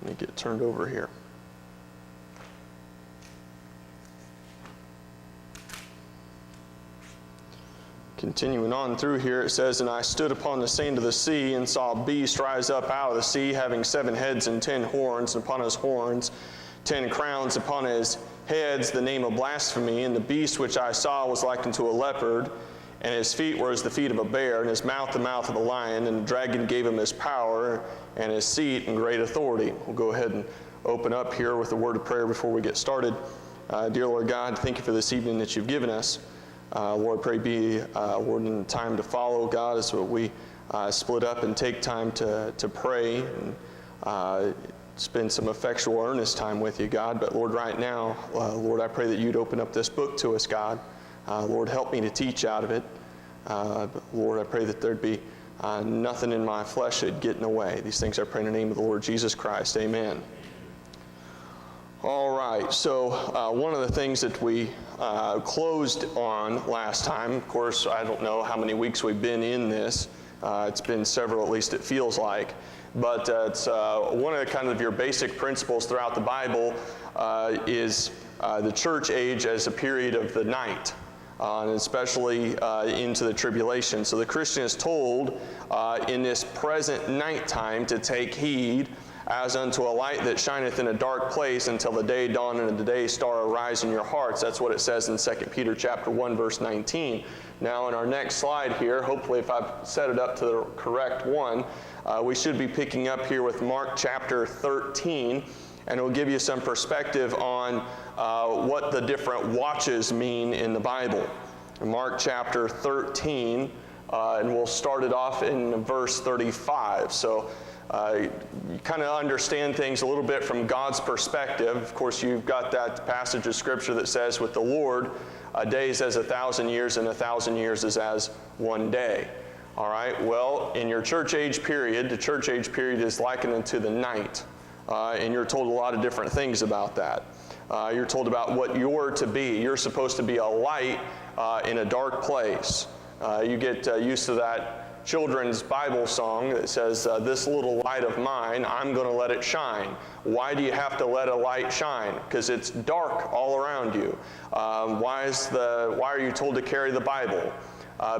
Let me get turned over here. Continuing on through here, it says, "And I stood upon the sand of the sea, and saw a beast rise up out of the sea, having 7 heads and 10 horns, and upon his horns 10 crowns, upon his heads the name of blasphemy. And the beast which I saw was like unto a leopard, and his feet were as the feet of a bear, and his mouth the mouth of a lion. And the dragon gave him his power, and his seat, and great authority." We'll go ahead and open up here with a word of prayer before we get started. Dear Lord God, thank you for this evening that you've given us. Lord, pray be Lord, in the time to follow, God, as we split up and take time to pray and spend some effectual, earnest time with you, God. But Lord, right now, Lord, I pray that you'd open up this book to us, God. Lord, help me to teach out of it. Lord, I pray that there'd be nothing in my flesh that'd get in the way. These things I pray in the name of the Lord Jesus Christ. Amen. All right, so one of the things that we closed on last time, of course, I don't know how many weeks we've been in this. It's been several, at least it feels like. But it's one of the kind of your basic principles throughout the Bible is the church age as a period of the night, and especially into the tribulation. So the Christian is told in this present nighttime to take heed, as unto a light that shineth in a dark place until the day dawn and the day star arise in your hearts. That's what it says in 2 Peter chapter 1, verse 19. Now in our next slide here, hopefully if I've set it up to the correct one, we should be picking up here with Mark chapter 13, and it will give you some perspective on what the different watches mean in the Bible. In Mark chapter 13, and we'll start it off in verse 35. So you kind of understand things a little bit from God's perspective. Of course, you've got that passage of Scripture that says, with the Lord, a day is as 1,000 years, and 1,000 years is as one day. All right, well, in your church age period, the church age period is likened unto the night. And you're told a lot of different things about that. You're told about what you're to be. You're supposed to be a light in a dark place. You get used to that children's Bible song that says, "This little light of mine, I'm going to let it shine." Why do you have to let a light shine? Because it's dark all around you. Why are you told to carry the Bible?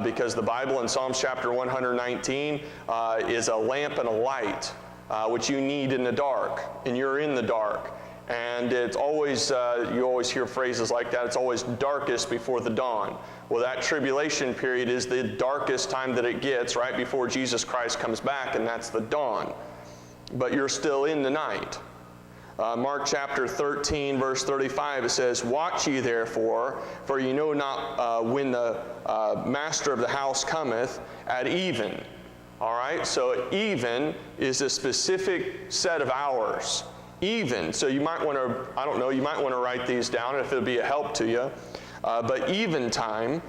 Because the Bible in Psalms chapter 119 is a lamp and a light, which you need in the dark, and you're in the dark. And it's always, you always hear phrases like that, it's always darkest before the dawn. Well, that tribulation period is the darkest time that it gets, right before Jesus Christ comes back, and that's the dawn. But you're still in the night. Mark chapter 13, verse 35, it says, "Watch ye therefore, for ye know not when the master of the house cometh at even." All right, so even is a specific set of hours. Even, so you might want to, I don't know, you might want to write these down if it'll be a help to you. But even time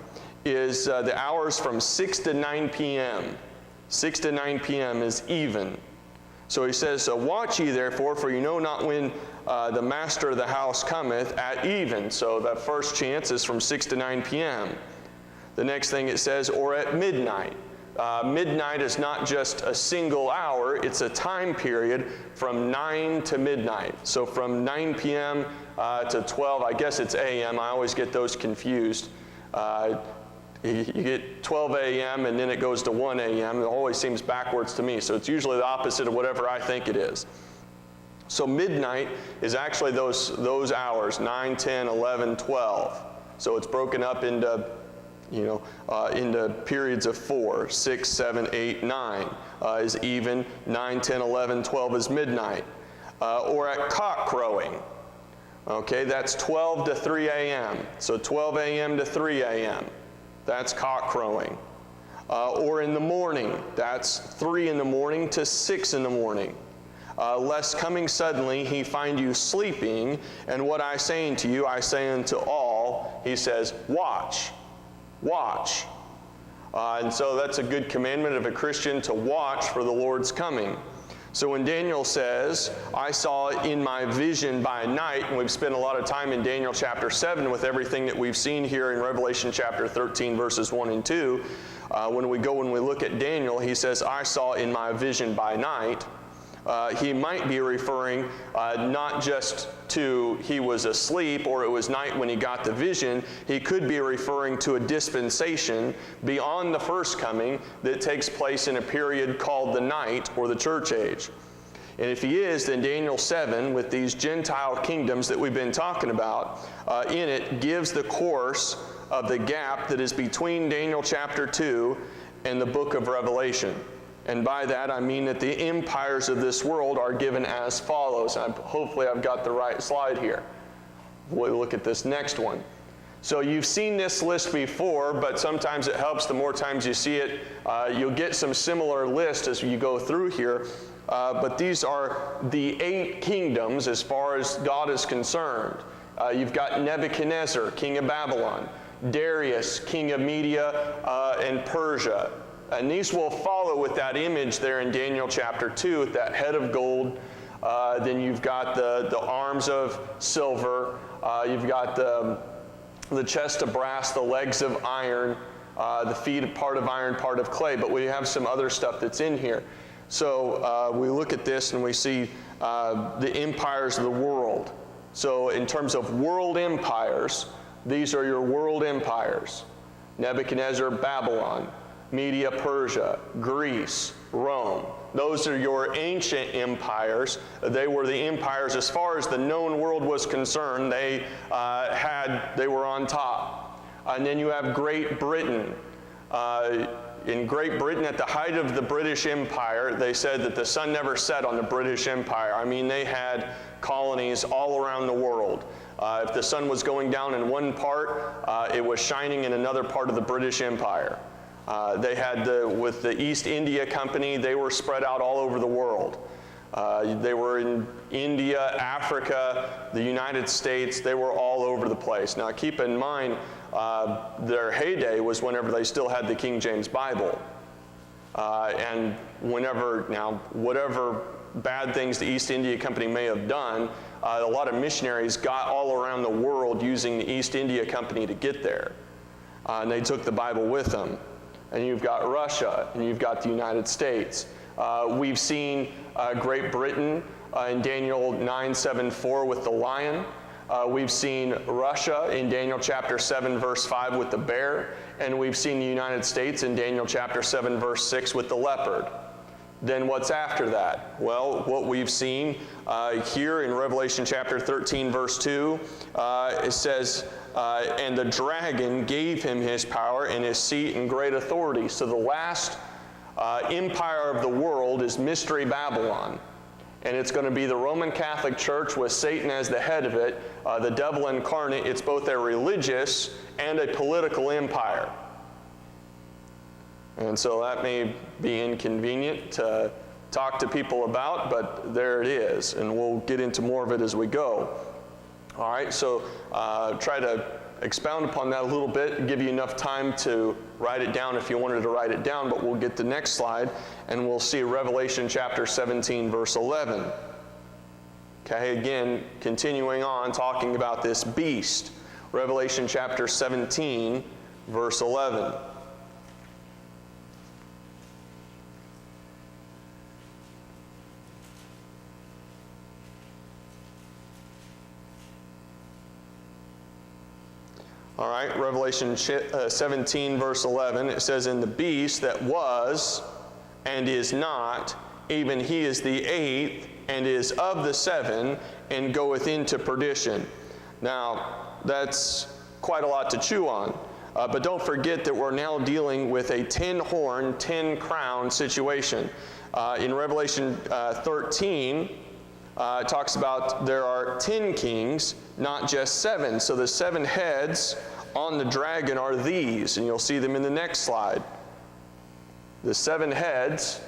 is the hours from 6 to 9 p.m. 6 to 9 p.m. is even. So he says, "So watch ye therefore, for you know not when the master of the house cometh at even." So that first chance is from 6 to 9 p.m. The next thing it says, "or at midnight." Midnight is not just a single hour, it's a time period from 9 to midnight. So from 9 p.m. To 12, I guess it's a.m., I always get those confused. You get 12 a.m. and then it goes to 1 a.m. It always seems backwards to me, so it's usually the opposite of whatever I think it is. So midnight is actually those hours, 9, 10, 11, 12. So it's broken up into into periods of 4, 6, 7, 8, 9 is even, 9, 10, 11, 12 is midnight. Or at cock crowing. Okay, that's 12 to 3 a.m. So 12 a.m. to 3 a.m. That's cock crowing. Or in the morning, that's 3 in the morning to 6 in the morning. Lest coming suddenly he find you sleeping, and what I say unto you, I say unto all, he says, watch. Watch. And so that's a good commandment of a Christian to watch for the Lord's coming. So when Daniel says, "I saw in my vision by night," and we've spent a lot of time in Daniel chapter 7 with everything that we've seen here in Revelation chapter 13, verses 1 and 2. When we look at Daniel, he says, "I saw in my vision by night." he might be referring not just to he was asleep or it was night when he got the vision. He could be referring to a dispensation beyond the first coming that takes place in a period called the night or the church age. And if he is, then Daniel 7, with these Gentile kingdoms that we've been talking about, in it gives the course of the gap that is between Daniel chapter 2 and the book of Revelation. And by that I mean that the empires of this world are given as follows. Hopefully I've got the right slide here. We'll look at this next one. So you've seen this list before, but sometimes it helps the more times you see it. You'll get some similar lists as you go through here. But these are the 8 kingdoms as far as God is concerned. You've got Nebuchadnezzar, king of Babylon, Darius, king of Media and Persia. And these will follow with that image there in Daniel chapter 2 with that head of gold. Then you've got the arms of silver. You've got the chest of brass, the legs of iron, the feet part of iron, part of clay. But we have some other stuff that's in here. So we look at this and we see the empires of the world. So in terms of world empires, these are your world empires. Nebuchadnezzar, Babylon, Media, Persia, Greece, Rome. Those are your ancient empires. They were the empires as far as the known world was concerned. They were on top. And then you have Great Britain. In Great Britain, at the height of the British Empire, they said that the sun never set on the British Empire. I mean, they had colonies all around the world. If the sun was going down in one part, it was shining in another part of the British Empire. They had with the East India Company, they were spread out all over the world. They were in India, Africa, the United States. They were all over the place. Now keep in mind, their heyday was whenever they still had the King James Bible. And whatever bad things the East India Company may have done, a lot of missionaries got all around the world using the East India Company to get there. And they took the Bible with them. And you've got Russia, and you've got the United States. We've seen Great Britain in Daniel 9:7-4 with the lion. We've seen Russia in Daniel chapter 7, verse 5 with the bear. And we've seen the United States in Daniel chapter 7, verse 6 with the leopard. Then what's after that? Well, what we've seen here in Revelation chapter 13, verse 2, it says, and the dragon gave him his power and his seat and great authority. So the last empire of the world is Mystery Babylon. And it's going to be the Roman Catholic Church with Satan as the head of it, the devil incarnate. It's both a religious and a political empire. And so that may be inconvenient to talk to people about, but there it is. And we'll get into more of it as we go. All right, so try to expound upon that a little bit, give you enough time to write it down if you wanted to write it down, but we'll get the next slide and we'll see Revelation chapter 17, verse 11. Okay, again, continuing on talking about this beast. Revelation chapter 17, verse 11. All right, Revelation 17, verse 11, it says, and the beast that was and is not, even he is the 8th, and is of the 7, and goeth into perdition. Now, that's quite a lot to chew on. But don't forget that we're now dealing with a 10-horn, 10-crown situation. In Revelation 13, it talks about there are 10 kings, not just 7. So the 7 heads on the dragon are these, and you'll see them in the next slide. The 7 heads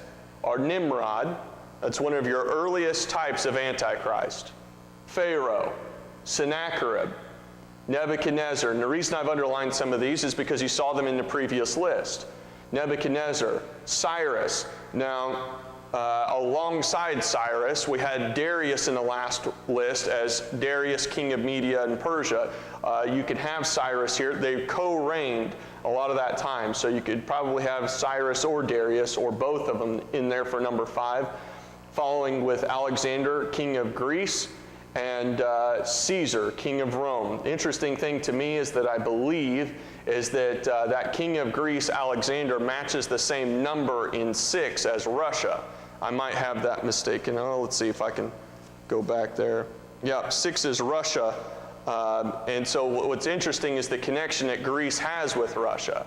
are Nimrod. That's one of your earliest types of Antichrist. Pharaoh, Sennacherib, Nebuchadnezzar. And the reason I've underlined some of these is because you saw them in the previous list. Nebuchadnezzar, Cyrus. Now, alongside Cyrus, we had Darius in the last list as Darius, king of Media and Persia. You could have Cyrus here. They co-reigned a lot of that time, so you could probably have Cyrus or Darius or both of them in there for number 5. following with Alexander, king of Greece, and Caesar, king of Rome. The interesting thing to me is that I believe is that that king of Greece, Alexander, matches the same number in 6 as Russia. I might have that mistaken. Oh, let's see if I can go back there. Yeah, 6 is Russia. And so what's interesting is the connection that Greece has with Russia.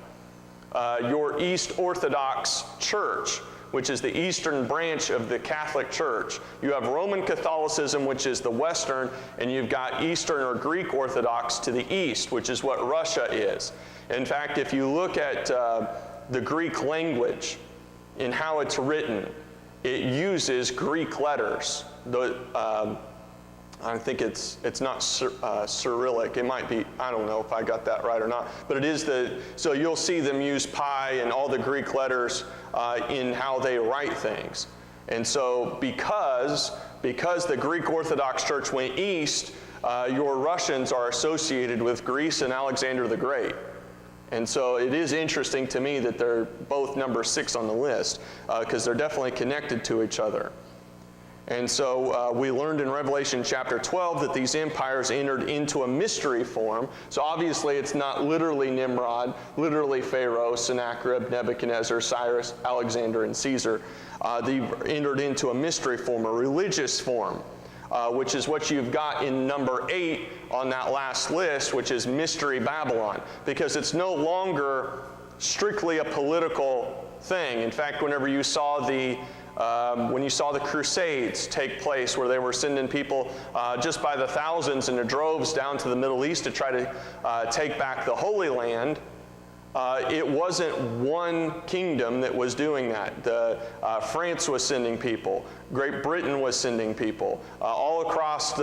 Your East Orthodox Church, which is the eastern branch of the Catholic Church. You have Roman Catholicism, which is the western, and you've got Eastern or Greek Orthodox to the east, which is what Russia is. In fact, if you look at the Greek language and how it's written, it uses Greek letters. I think it's not Cyrillic. It might be, I don't know if I got that right or not. But it is so you'll see them use pi and all the Greek letters in how they write things. And so because the Greek Orthodox Church went east, your Russians are associated with Greece and Alexander the Great. And so it is interesting to me that they're both number 6 on the list, because they're definitely connected to each other. And so we learned in Revelation chapter 12 that these empires entered into a mystery form. So obviously it's not literally Nimrod, literally Pharaoh, Sennacherib, Nebuchadnezzar, Cyrus, Alexander, and Caesar. They entered into a mystery form, a religious form, which is what you've got in number 8 on that last list, which is Mystery Babylon, because it's no longer strictly a political thing. In fact, whenever you saw when you saw the Crusades take place, where they were sending people just by the thousands and the droves down to the Middle East to try to take back the Holy Land, it wasn't one kingdom that was doing that. France was sending people. Great Britain was sending people. All across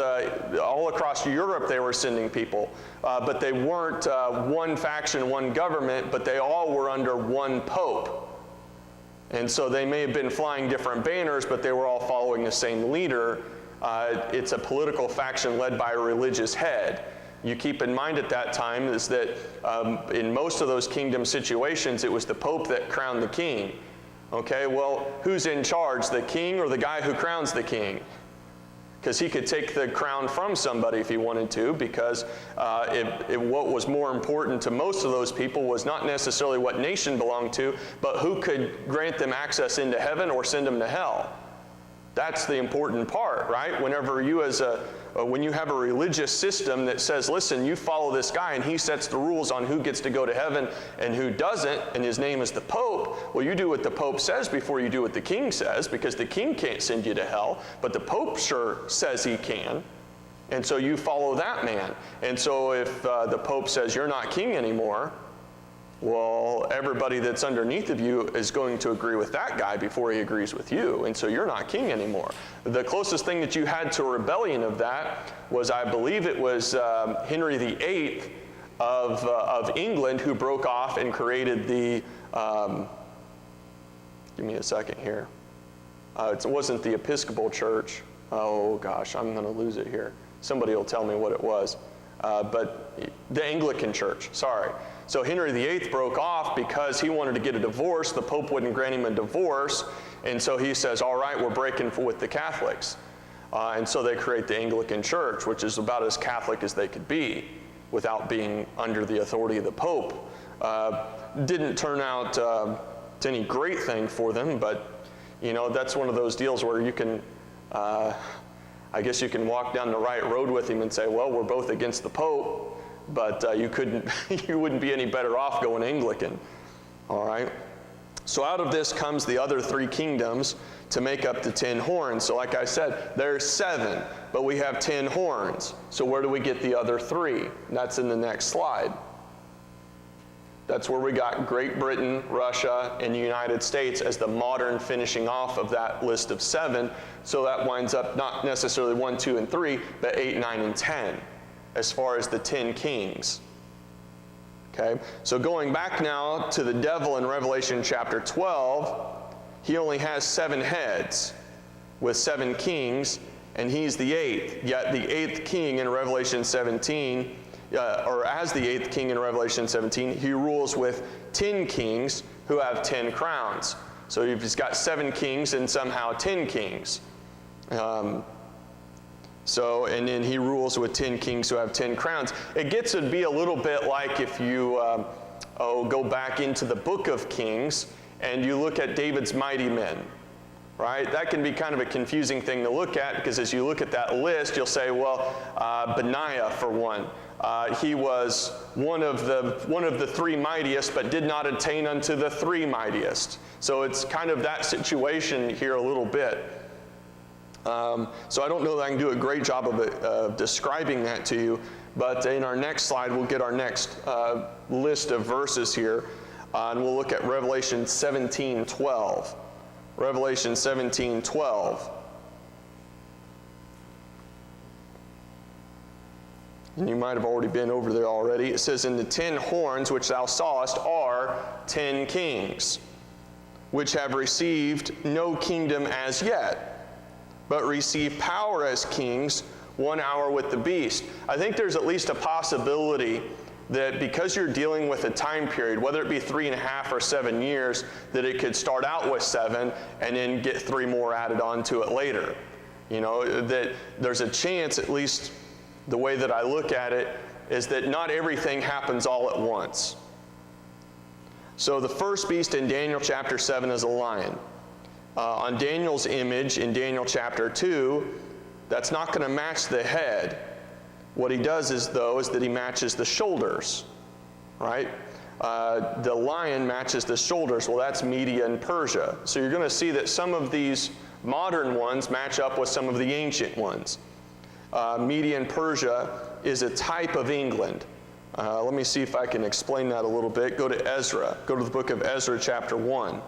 Europe they were sending people. But they weren't one faction, one government, but they all were under one pope. And so they may have been flying different banners, but they were all following the same leader. It's a political faction led by a religious head. You keep in mind at that time is that in most of those kingdom situations, it was the Pope that crowned the king. Okay, well, who's in charge, the king or the guy who crowns the king? Because he could take the crown from somebody if he wanted to, because what was more important to most of those people was not necessarily what nation belonged to, but who could grant them access into heaven or send them to hell. That's the important part, right? Whenever you when you have a religious system that says, listen, you follow this guy and he sets the rules on who gets to go to heaven and who doesn't, and his name is the Pope, well, you do what the Pope says before you do what the king says, because the king can't send you to hell, but the Pope sure says he can. And so you follow that man. And so if the Pope says you're not king anymore, well, everybody that's underneath of you is going to agree with that guy before he agrees with you, and so you're not king anymore. The closest thing that you had to a rebellion of that was, I believe it was Henry VIII of England, who broke off and created the, give me a second here. It wasn't the Episcopal Church. Oh gosh, I'm going to lose it here. Somebody will tell me what it was. But the Anglican Church, sorry. So Henry VIII broke off because he wanted to get a divorce. The Pope wouldn't grant him a divorce. And so he says, all right, we're breaking with the Catholics. And so they create the Anglican Church, which is about as Catholic as they could be without being under the authority of the Pope. Didn't turn out to any great thing for them, but you know, that's one of those deals where you can, I guess you can walk down the right road with him and say, well, we're both against the Pope, but you wouldn't be any better off going Anglican, all right? So out of this comes the other 3 kingdoms to make up the 10 horns. So like I said, there's 7, but we have 10 horns. So where do we get the other 3? And that's in the next slide. That's where we got Great Britain, Russia, and the United States as the modern finishing off of that list of 7. So that winds up not necessarily 1, 2, and 3, but 8, 9, and 10, as far as the 10 kings. Okay, so going back now to the devil in Revelation chapter 12, he only has 7 heads with 7 kings, and he's the 8th. Yet the 8th king in Revelation 17, or as the 8th king in Revelation 17, he rules with 10 kings who have 10 crowns. So he's got 7 kings and somehow 10 kings. And then he rules with 10 kings who have 10 crowns. It gets to be a little bit like if you go back into the book of Kings and you look at David's mighty men, right? That can be kind of a confusing thing to look at, because as you look at that list, you'll say, well, Benaiah, for one, he was one of the three mightiest, but did not attain unto the three mightiest. So it's kind of that situation here a little bit. So I don't know that I can do a great job of describing that to you, but in our next slide, we'll get our next list of verses here, and we'll look at Revelation 17:12. Revelation 17:12. And you might have already been over there already. It says, "And the 10 horns which thou sawest are 10 kings, which have received no kingdom as yet, but receive power as kings 1 hour with the beast." I think there's at least a possibility that because you're dealing with a time period, whether it be 3.5 or 7 years, that it could start out with 7 and then get 3 more added on to it later. You know, that there's a chance, at least the way that I look at it, is that not everything happens all at once. So the first beast in Daniel chapter 7 is a lion. On Daniel's image in Daniel chapter 2, that's not going to match the head. What he does is that he matches the shoulders, right? The lion matches the shoulders. Well, that's Media and Persia. So you're going to see that some of these modern ones match up with some of the ancient ones. Media and Persia is a type of England. Let me see if I can explain that a little bit. Go to Ezra. Go to the book of Ezra chapter 1.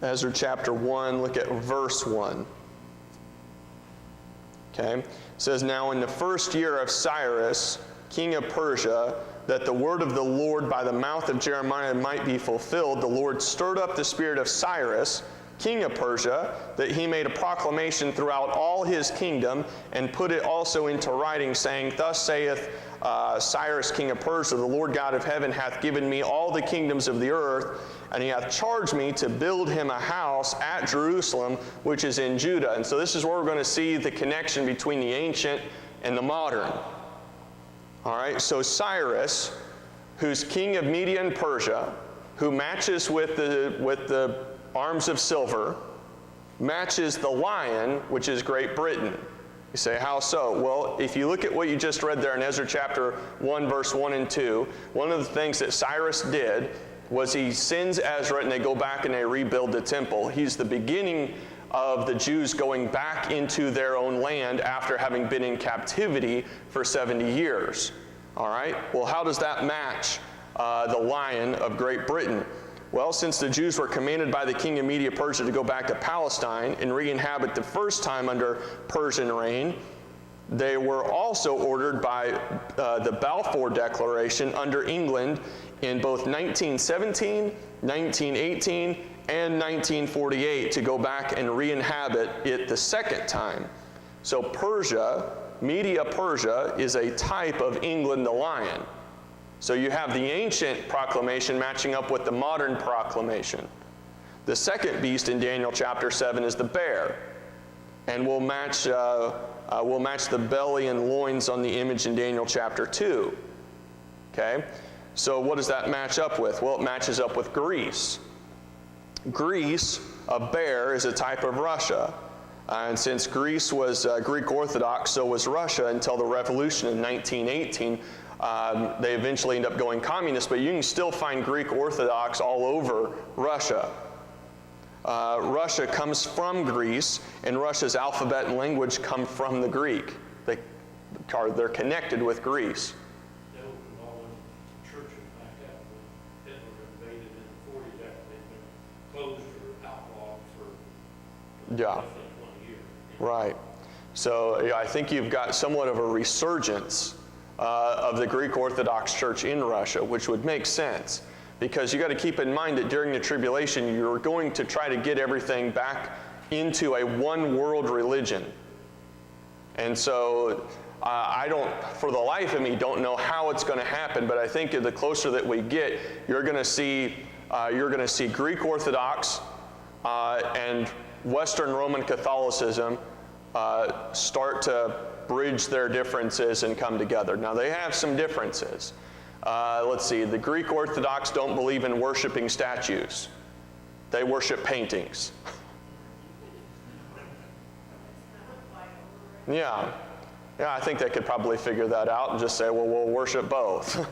Ezra chapter 1, look at verse 1. Okay, it says, "Now in the first year of Cyrus, king of Persia, that the word of the Lord by the mouth of Jeremiah might be fulfilled, the Lord stirred up the spirit of Cyrus, king of Persia, that he made a proclamation throughout all his kingdom, and put it also into writing, saying, Thus saith Cyrus, king of Persia, the Lord God of heaven hath given me all the kingdoms of the earth, and he hath charged me to build him a house at Jerusalem, which is in Judah." And so this is where we're going to see the connection between the ancient and the modern. All right, so Cyrus, who's king of Media and Persia, who matches with the arms of silver, matches the lion, which is Great Britain. You say, how so? Well, if you look at what you just read there in Ezra chapter 1, verse 1 and 2, one of the things that Cyrus did was he sends Ezra and they go back and they rebuild the temple. He's the beginning of the Jews going back into their own land after having been in captivity for 70 years. All right? Well, how does that match the lion of Great Britain? Well, since the Jews were commanded by the king of Media Persia to go back to Palestine and re-inhabit the first time under Persian reign, they were also ordered by the Balfour Declaration under England in both 1917, 1918, and 1948 to go back and re-inhabit it the second time. So Persia, Media Persia, is a type of England the lion. So you have the ancient proclamation matching up with the modern proclamation. The second beast in Daniel chapter 7 is the bear. And we'll match the belly and loins on the image in Daniel chapter 2. Okay? So what does that match up with? Well, it matches up with Greece. Greece, a bear, is a type of Russia. And since Greece was Greek Orthodox, so was Russia until the revolution in 1918. They eventually end up going communist, but you can still find Greek Orthodox all over Russia. Russia comes from Greece, and Russia's alphabet and language come from the Greek. They're connected with Greece. They opened all the churches back up when Hitler invaded in the 40s after they'd been closed or outlawed for less than 20 years. Right. So yeah, I think you've got somewhat of a resurgence of the Greek Orthodox Church in Russia, which would make sense. Because you got to keep in mind that during the tribulation, you're going to try to get everything back into a one world religion. And so I don't, for the life of me, don't know how it's going to happen, but I think the closer that we get, you're going to see Greek Orthodox and Western Roman Catholicism start to bridge their differences and come together. Now, they have some differences. Let's see, the Greek Orthodox don't believe in worshiping statues. They worship paintings. Yeah, I think they could probably figure that out and just say, well, we'll worship both.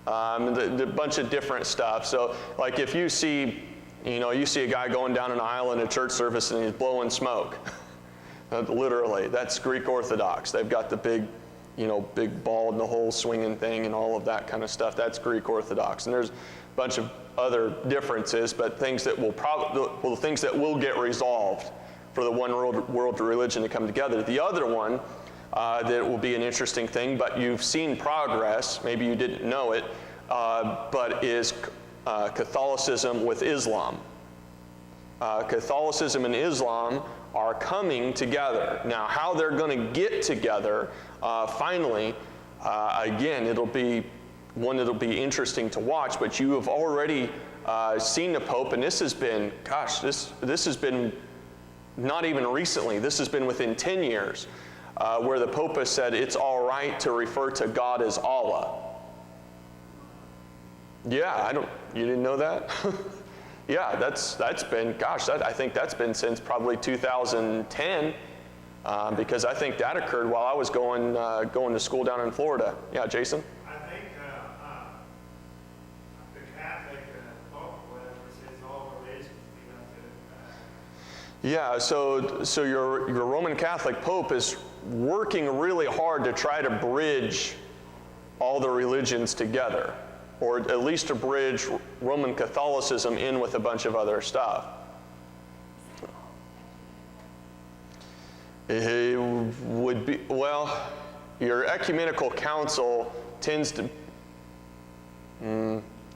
The bunch of different stuff. So, like if you see a guy going down an aisle in a church service and he's blowing smoke. Literally, that's Greek Orthodox. They've got the big ball in the whole swinging thing and all of that kind of stuff. That's Greek Orthodox. And there's a bunch of other differences, but things that will get resolved for the one world religion to come together. The other one that will be an interesting thing, but you've seen progress, maybe you didn't know it, but is Catholicism with Islam. Catholicism and Islam are coming together. Now, how they're going to get together, finally, again, it'll be interesting to watch, but you have already seen the Pope, and this has been, this has been not even recently, this has been within 10 years, where the Pope has said it's all right to refer to God as Allah. Yeah, you didn't know that? Yeah, that's been, I think that's been since probably 2010, because I think that occurred while I was going to school down in Florida. Yeah, Jason? I think the Catholic Pope, whatever, says all religions belong to. Yeah, so your Roman Catholic Pope is working really hard to try to bridge all the religions together, or at least to bridge Roman Catholicism in with a bunch of other stuff. It would be, well, your ecumenical council tends to,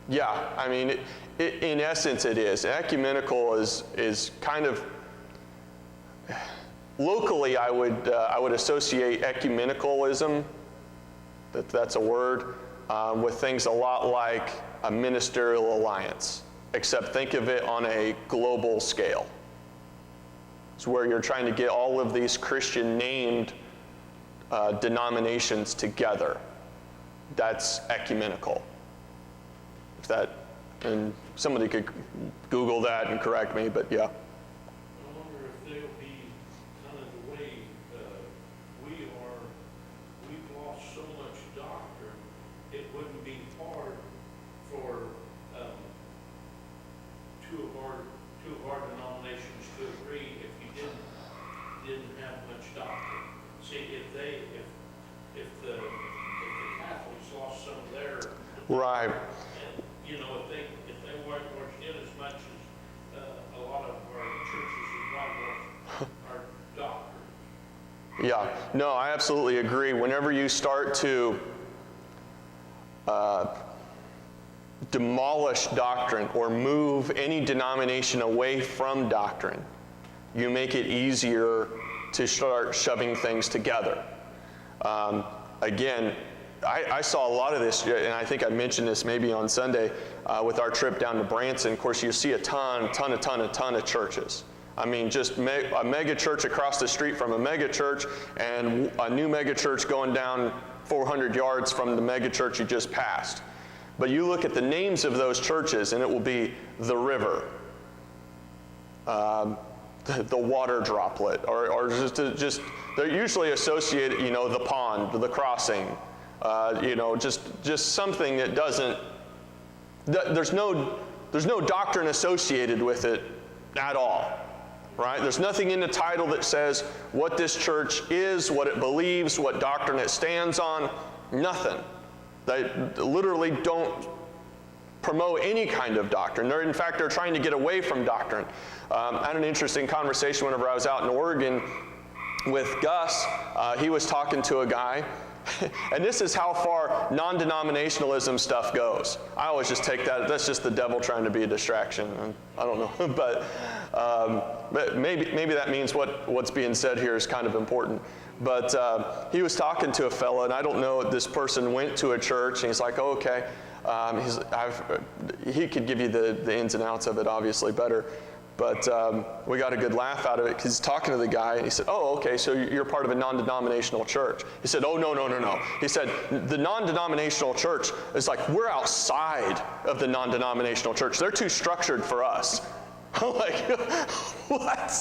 yeah, I mean, in essence it is. Ecumenical is kind of, locally I would associate ecumenicalism, that's a word, with things a lot like a ministerial alliance, except think of it on a global scale. It's where you're trying to get all of these Christian named denominations together. That's ecumenical. And somebody could Google that and correct me, but yeah. I wonder if they'll be kind of the way we've lost so much doctrine, it wouldn't be hard for two of our denominations to agree if you didn't have much doctrine. See, if the Catholics lost some of their Right. and, if they weren't in as much as a lot of our churches have got our doctrine. Yeah, no, I absolutely agree. Whenever you start to demolish doctrine or move any denomination away from doctrine, you make it easier to start shoving things together. Again, I saw a lot of this, and I think I mentioned this maybe on Sunday with our trip down to Branson. Of course, you see a ton of churches. I mean, just a mega church across the street from a mega church, and a new mega church going down 400 yards from the mega church you just passed. But you look at the names of those churches, and it will be the River, the Water Droplet, or just they're usually associated, the Pond, the Crossing, just something that doesn't. There's no doctrine associated with it at all. Right? There's nothing in the title that says what this church is, what it believes, what doctrine it stands on. Nothing. They literally don't promote any kind of doctrine. In fact, they're trying to get away from doctrine. I had an interesting conversation whenever I was out in Oregon with Gus. He was talking to a guy, and this is how far non-denominationalism stuff goes. I always just take that's just the devil trying to be a distraction. I don't know, but But maybe that means what's being said here is kind of important. But he was talking to a fella, and I don't know, this person went to a church, and he's like, oh, okay. He could give you the ins and outs of it, obviously, better. But we got a good laugh out of it because he's talking to the guy, and he said, oh, okay, so you're part of a non-denominational church. He said, oh, no. He said, the non-denominational church is like, we're outside of the non-denominational church. They're too structured for us. I'm like, what? I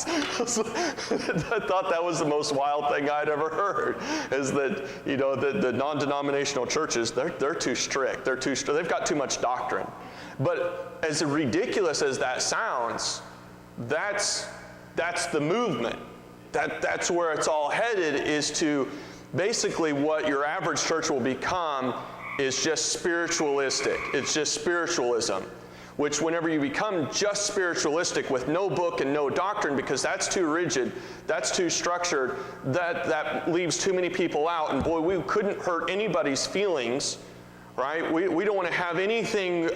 thought that was the most wild thing I'd ever heard, is that, the non-denominational churches, they're too strict. They've got too much doctrine. But as ridiculous as that sounds, that's the movement. That's where it's all headed, is to basically what your average church will become is just spiritualistic. It's just spiritualism. Which whenever you become just spiritualistic with no book and no doctrine, because that's too rigid, that's too structured, that leaves too many people out. And boy, we couldn't hurt anybody's feelings, right? We don't want to have anything,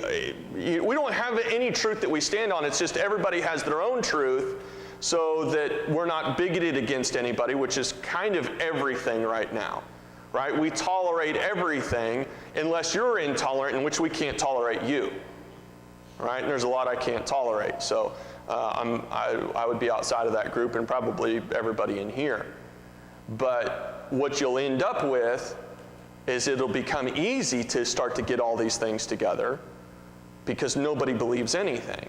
we don't have any truth that we stand on. It's just everybody has their own truth, so that we're not bigoted against anybody, which is kind of everything right now, right? We tolerate everything unless you're intolerant, in which we can't tolerate you. Right? And there's a lot I can't tolerate. So I would be outside of that group, and probably everybody in here. But what you'll end up with is it'll become easy to start to get all these things together because nobody believes anything.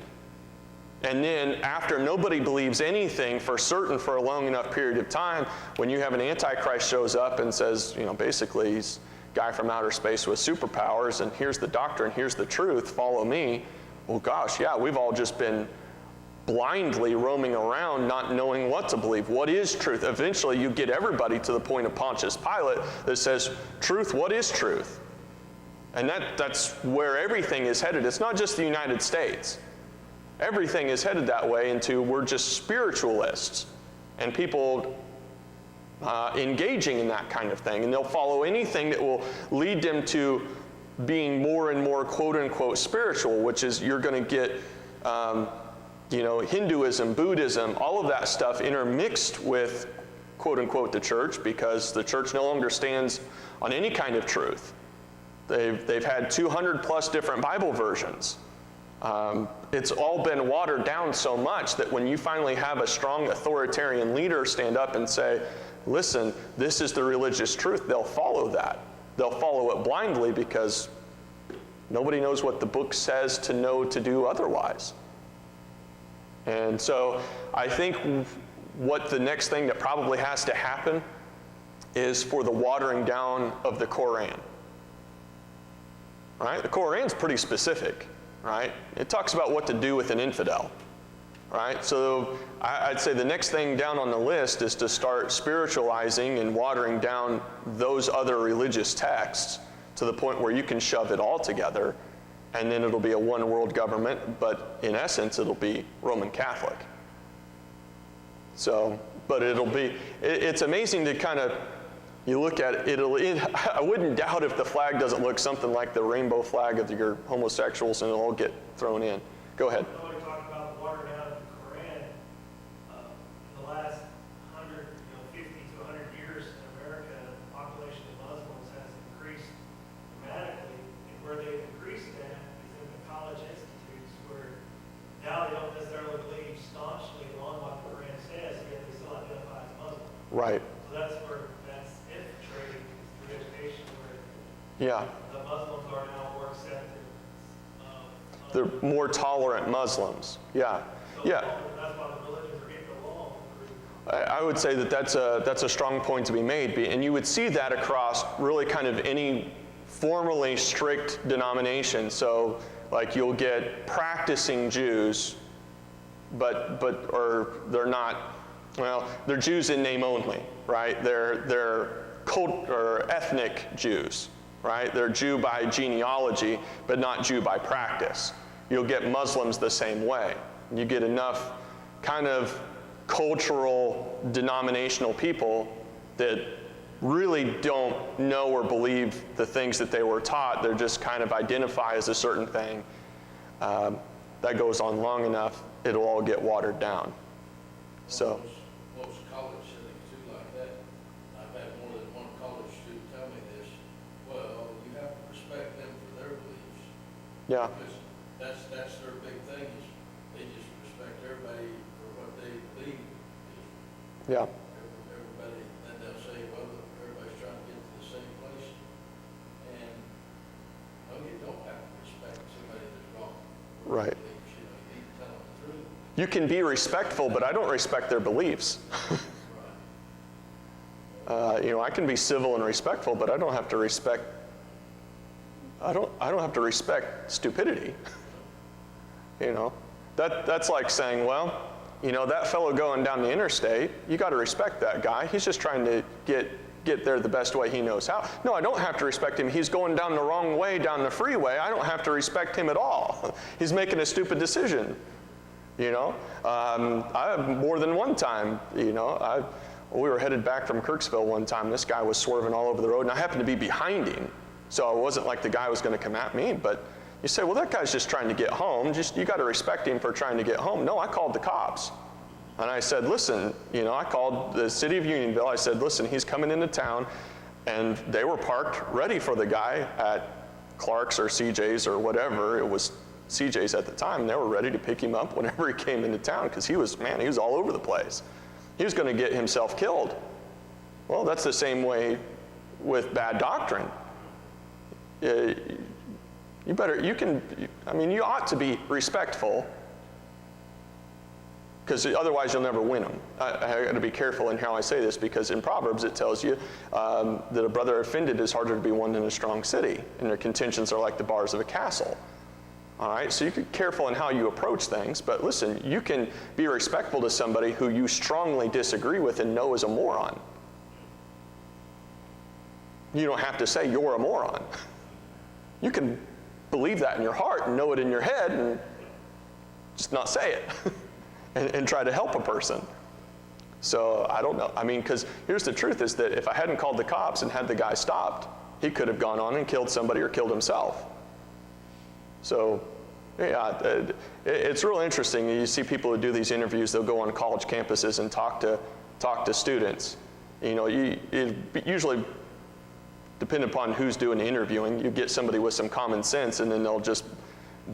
And then after nobody believes anything for certain for a long enough period of time, when you have an Antichrist shows up and says, basically he's a guy from outer space with superpowers, and here's the doctrine, here's the truth, follow me. Well, gosh, yeah, we've all just been blindly roaming around not knowing what to believe. What is truth? Eventually, you get everybody to the point of Pontius Pilate that says, truth, what is truth? And that's where everything is headed. It's not just the United States. Everything is headed that way into we're just spiritualists. And people engaging in that kind of thing. And they'll follow anything that will lead them to being more and more quote-unquote spiritual, which is you're going to get, Hinduism, Buddhism, all of that stuff intermixed with quote-unquote the church, because the church no longer stands on any kind of truth. They've had 200 plus different Bible versions. It's all been watered down so much that when you finally have a strong authoritarian leader stand up and say, listen, this is the religious truth, they'll follow that. They'll follow it blindly because nobody knows what the book says to know to do otherwise. And so I think what the next thing that probably has to happen is for the watering down of the Koran. Right? The Koran's pretty specific, right? It talks about what to do with an infidel. Right? So I'd say the next thing down on the list is to start spiritualizing and watering down those other religious texts to the point where you can shove it all together, and then it'll be a one world government, but in essence it'll be Roman Catholic. So, but it's amazing to kind of, you look at it, I wouldn't doubt if the flag doesn't look something like the rainbow flag of your homosexuals, and it'll all get thrown in. Go ahead. Right. So that's infiltrating through education, where yeah. the Muslims are now more accepted. They're more tolerant Muslims. Yeah. So yeah. That's why the religions are getting along. I would say that's a strong point to be made, and you would see that across really kind of any formally strict denomination. So, like, you'll get practicing Jews, but they're not. Well, they're Jews in name only, right? They're cult or ethnic Jews, right? They're Jew by genealogy, but not Jew by practice. You'll get Muslims the same way. You get enough kind of cultural, denominational people that really don't know or believe the things that they were taught. They're just kind of identify as a certain thing. That goes on long enough. it'll all get watered down. So. Most college settings too like that. I've had more than one college student tell me this. Well, you have to respect them for their beliefs. Yeah. Because that's their big thing is they just respect everybody for what they believe. Yeah. Everybody, then they'll say, well, everybody's trying to get to the same place. And no, you don't have to respect somebody that's wrong. Right. You know, you need to tell them the truth. You can be respectful, but I don't respect their beliefs. I can be civil and respectful, but I don't have to respect. I don't have to respect stupidity. That's like saying, well, that fellow going down the interstate, you got to respect that guy. He's just trying to get there the best way he knows how. No, I don't have to respect him. He's going down the wrong way down the freeway. I don't have to respect him at all. He's making a stupid decision. I have more than one time, we were headed back from Kirksville one time. This guy was swerving all over the road, and I happened to be behind him. So it wasn't like the guy was going to come at me, but you say, well, that guy's just trying to get home. You got to respect him for trying to get home. No, I called the cops. And I said, listen, I called the city of Unionville. I said, listen, he's coming into town. And they were parked ready for the guy at Clark's or CJ's or whatever. It was CJ's at the time, and they were ready to pick him up whenever he came into town because he was all over the place. He was going to get himself killed. Well, that's the same way with bad doctrine. You ought to be respectful because otherwise you'll never win them. I got to be careful in how I say this because in Proverbs it tells you that a brother offended is harder to be won than a strong city, and their contentions are like the bars of a castle. All right, so you can be careful in how you approach things, but listen, you can be respectful to somebody who you strongly disagree with and know is a moron. You don't have to say you're a moron. You can believe that in your heart and know it in your head and just not say it and try to help a person. So I don't know. Because here's the truth is that if I hadn't called the cops and had the guy stopped, he could have gone on and killed somebody or killed himself. So, yeah, it's real interesting. You see people who do these interviews, they'll go on college campuses and talk to students. Usually, depending upon who's doing the interviewing, you get somebody with some common sense, and then they'll just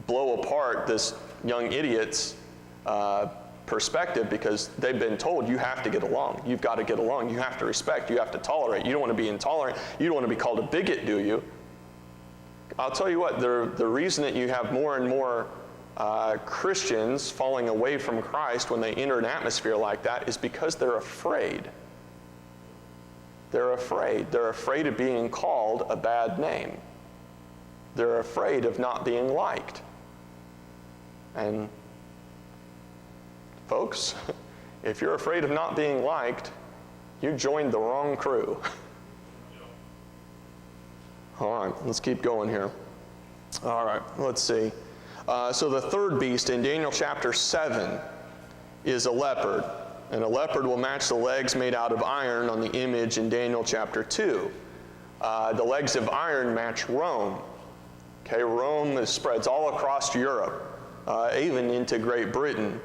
blow apart this young idiot's perspective because they've been told you have to get along. You've got to get along. You have to respect. You have to tolerate. You don't want to be intolerant. You don't want to be called a bigot, do you? I'll tell you what, the reason that you have more and more Christians falling away from Christ when they enter an atmosphere like that is because they're afraid. They're afraid. They're afraid of being called a bad name. They're afraid of not being liked. And folks, if you're afraid of not being liked, you joined the wrong crew. All right, let's keep going here. All right, let's see. So the third beast in Daniel chapter 7 is a leopard. And a leopard will match the legs made out of iron on the image in Daniel chapter 2. The legs of iron match Rome. Okay, Rome spreads all across Europe, even into Great Britain.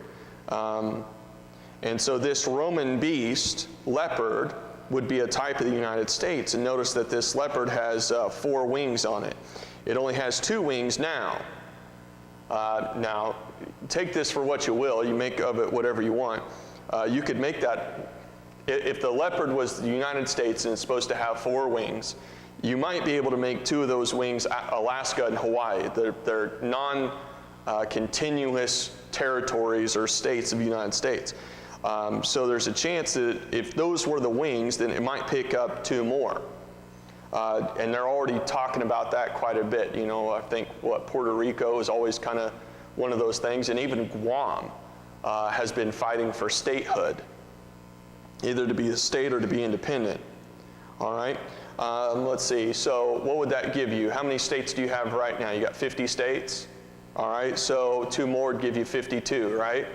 And so this Roman beast, leopard, would be a type of the United States. And notice that this leopard has 4 wings on it. It only has 2 wings now. Now, take this for what you will. You make of it whatever you want. You could make that, if the leopard was the United States and it's supposed to have 4 wings, you might be able to make 2 of those wings Alaska and Hawaii. They're non-continuous territories or states of the United States. So there's a chance that if those were the wings, then it might pick up 2 more. And they're already talking about that quite a bit. I think Puerto Rico is always kind of one of those things, and even Guam has been fighting for statehood, either to be a state or to be independent. All right, let's see. So what would that give you? How many states do you have right now? You got 50 states. All right, so 2 more would give you 52, right?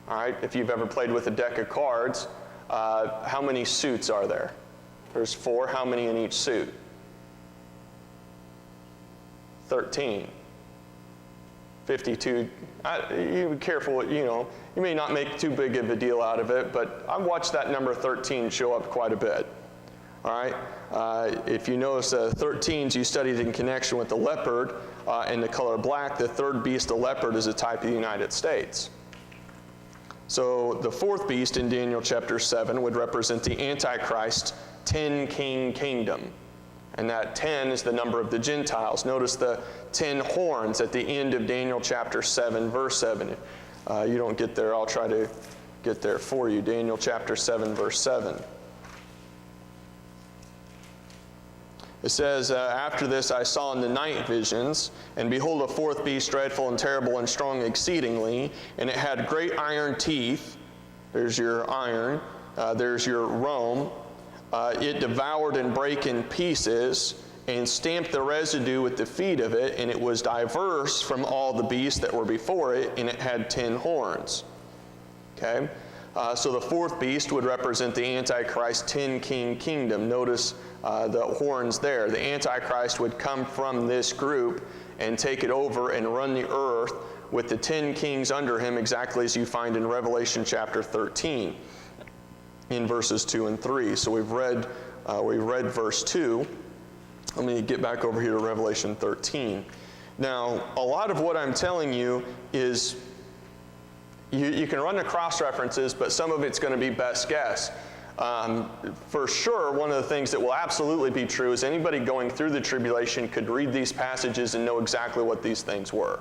All right, if you've ever played with a deck of cards, how many suits are there? There's 4. How many in each suit? 13. 52. You be careful, you may not make too big of a deal out of it, but I've watched that number 13 show up quite a bit. All right? If you notice 13s you studied in connection with the leopard and the color black, the third beast, the leopard, is a type of the United States. So the fourth beast in Daniel chapter 7 would represent the Antichrist 10-king kingdom. And that 10 is the number of the Gentiles. Notice the 10 horns at the end of Daniel chapter 7, verse 7. You don't get there, I'll try to get there for you. Daniel chapter 7, verse 7. It says, after this I saw in the night visions, and behold, a fourth beast, dreadful and terrible and strong exceedingly, and it had great iron teeth. There's your iron. There's your Rome. It devoured and brake in pieces, and stamped the residue with the feet of it, and it was diverse from all the beasts that were before it, and it had 10 horns. Okay? So the fourth beast would represent the Antichrist 10-king kingdom. Notice the horns there. The Antichrist would come from this group and take it over and run the earth with the 10 kings under him, exactly as you find in Revelation chapter 13 in verses 2 and 3. So we've read verse 2. Let me get back over here to Revelation 13. Now, a lot of what I'm telling you is you can run the cross-references, but some of it's going to be best guess. For sure, one of the things that will absolutely be true is anybody going through the tribulation could read these passages and know exactly what these things were.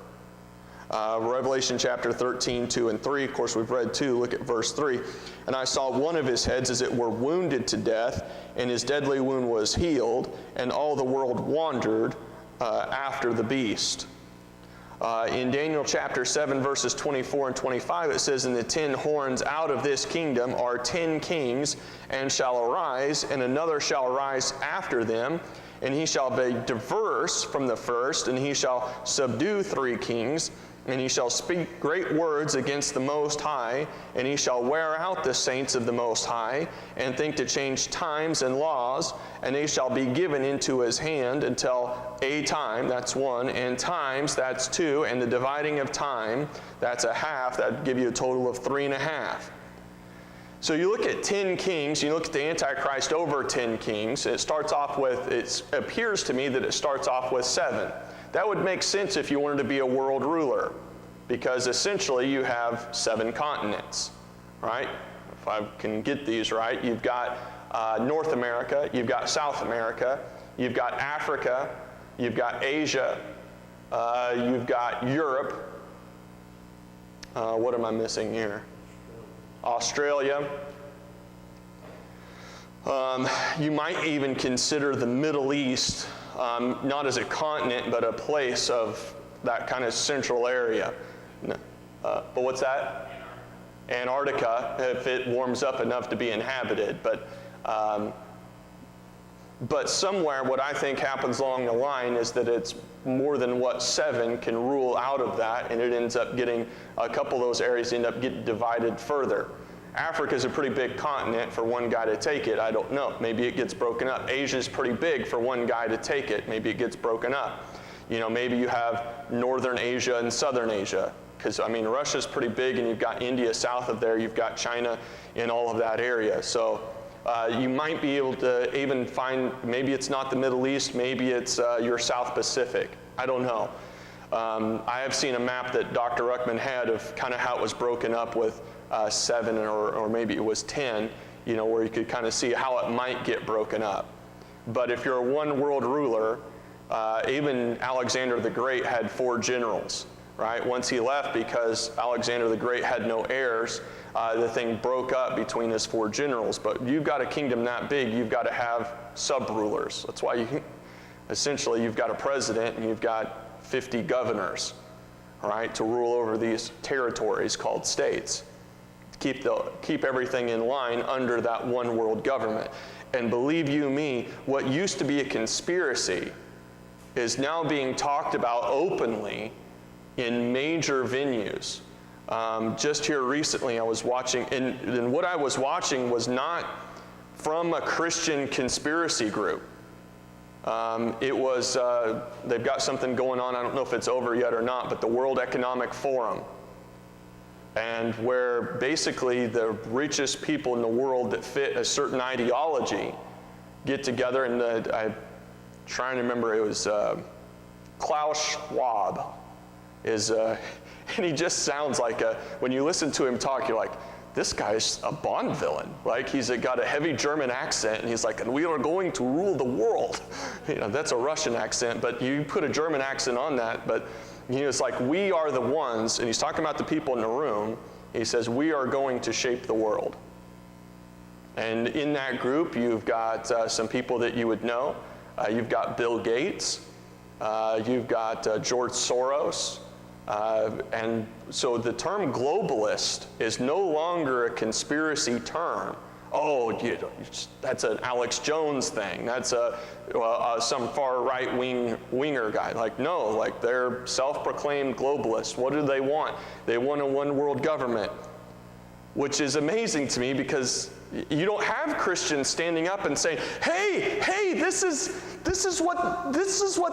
Revelation chapter 13, 2 and 3, of course we've read 2, look at verse 3. And I saw one of his heads as it were wounded to death, and his deadly wound was healed, and all the world wandered after the beast. In Daniel chapter 7, verses 24 and 25, it says, and the 10 horns out of this kingdom are 10 kings, and shall arise, and another shall arise after them, and he shall be diverse from the first, and he shall subdue 3 kings, and he shall speak great words against the Most High, and he shall wear out the saints of the Most High, and think to change times and laws, and they shall be given into his hand until a time, that's 1, and times, that's 2, and the dividing of time, that's a half, that'd give you a total of 3.5. So you look at 10 kings, you look at the Antichrist over 10 kings, it starts off with, it appears to me that it starts off with 7. That would make sense if you wanted to be a world ruler, because essentially you have 7 continents, right? If I can get these right, you've got North America, you've got South America, you've got Africa, you've got Asia, you've got Europe. What am I missing here? Australia. You might even consider the Middle East not as a continent, but a place of that kind of central area. But what's that? Antarctica, if it warms up enough to be inhabited. But somewhere what I think happens along the line is that it's more than what 7 can rule out of that, and it ends up getting, a couple of those areas end up getting divided further. Africa is a pretty big continent for one guy to take it. I don't know. Maybe it gets broken up. Asia is pretty big for one guy to take it. Maybe it gets broken up. Maybe you have Northern Asia and Southern Asia. Because, Russia's pretty big, and you've got India south of there. You've got China in all of that area. So you might be able to even find, maybe it's not the Middle East, maybe it's your South Pacific. I don't know. I have seen a map that Dr. Ruckman had of kind of how it was broken up with 7 or maybe it was 10, where you could kind of see how it might get broken up. But if you're a one world ruler, even Alexander the Great had 4 generals, right? Once he left, because Alexander the Great had no heirs, the thing broke up between his 4 generals. But you've got a kingdom that big, you've got to have sub-rulers. That's why essentially you've got a president and you've got 50 governors, right, to rule over these territories called states. Keep everything in line under that one world government. And believe you me, what used to be a conspiracy is now being talked about openly in major venues. Just here recently I was watching, and what I was watching was not from a Christian conspiracy group. They've got something going on, I don't know if it's over yet or not, but the World Economic Forum. And where basically the richest people in the world that fit a certain ideology get together, and I'm trying to remember, it was Klaus Schwab, and he just sounds like when you listen to him talk, you're like, this guy's a Bond villain. Like, he's got a heavy German accent, and he's like, and we are going to rule the world. That's a Russian accent, but you put a German accent on that, but it's like, we are the ones, and he's talking about the people in the room. He says, we are going to shape the world. And in that group, you've got some people that you would know. You've got Bill Gates. You've got George Soros. And so the term globalist is no longer a conspiracy term. Oh, that's an Alex Jones thing. That's some far winger guy. Like, no, like, they're self-proclaimed globalists. What do they want? They want a one-world government, which is amazing to me because you don't have Christians standing up and saying, hey, this is what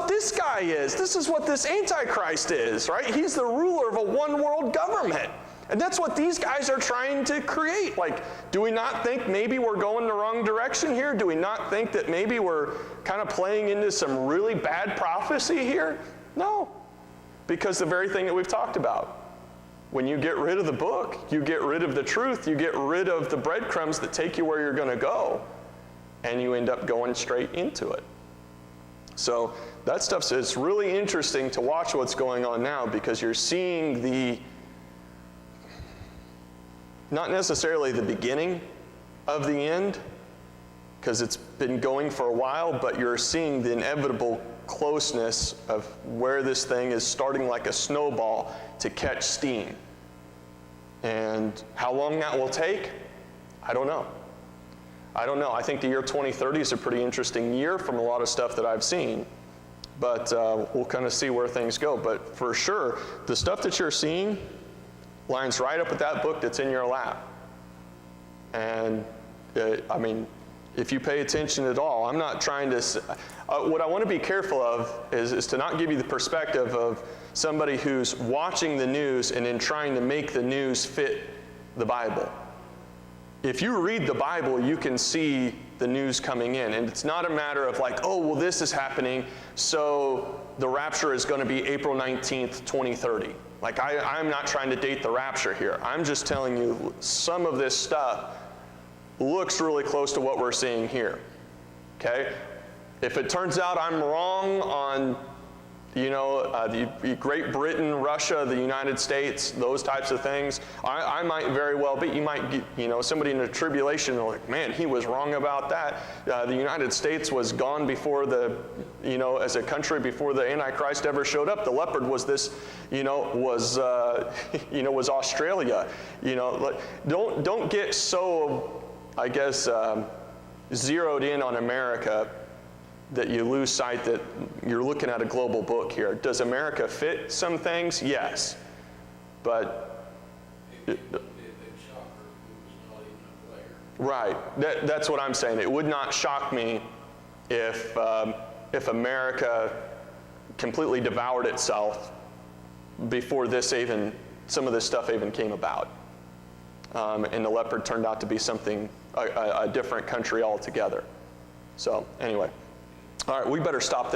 this guy is. This is what this Antichrist is, right? He's the ruler of a one-world government. And that's what these guys are trying to create. Like, do we not think maybe we're going the wrong direction here? Do we not think that maybe we're kind of playing into some really bad prophecy here? No, because the very thing that we've talked about. When you get rid of the book, you get rid of the truth, you get rid of the breadcrumbs that take you where you're going to go, and you end up going straight into it. So that stuff, it's really interesting to watch what's going on now because you're seeing not necessarily the beginning of the end, because it's been going for a while, but you're seeing the inevitable closeness of where this thing is starting like a snowball to catch steam. And how long that will take, I don't know. I think the year 2030 is a pretty interesting year from a lot of stuff that I've seen. But we'll kind of see where things go. But for sure, the stuff that you're seeing lines right up with that book that's in your lap. And if you pay attention at all, I'm not trying to, what I want to be careful of is to not give you the perspective of somebody who's watching the news and then trying to make the news fit the Bible. If you read the Bible, you can see the news coming in. And it's not a matter of like, oh, well, this is happening, so the rapture is going to be April 19th, 2030. Like, I'm not trying to date the rapture here. I'm just telling you some of this stuff looks really close to what we're seeing here, okay? If it turns out I'm wrong on, the Great Britain, Russia, the United States, those types of things, I might very well be. You might get, somebody in a tribulation, like, man, he was wrong about that. The United States was gone before as a country before the Antichrist ever showed up. The leopard was this, was Australia. Don't get so, I guess, zeroed in on America that you lose sight that you're looking at a global book here. Does America fit some things? Yes. But It'd be a big shocker if it was not even a player. right. That's what I'm saying. It would not shock me if America completely devoured itself before some of this stuff even came about. And the leopard turned out to be something, a different country altogether. So anyway. All right, we better stop there.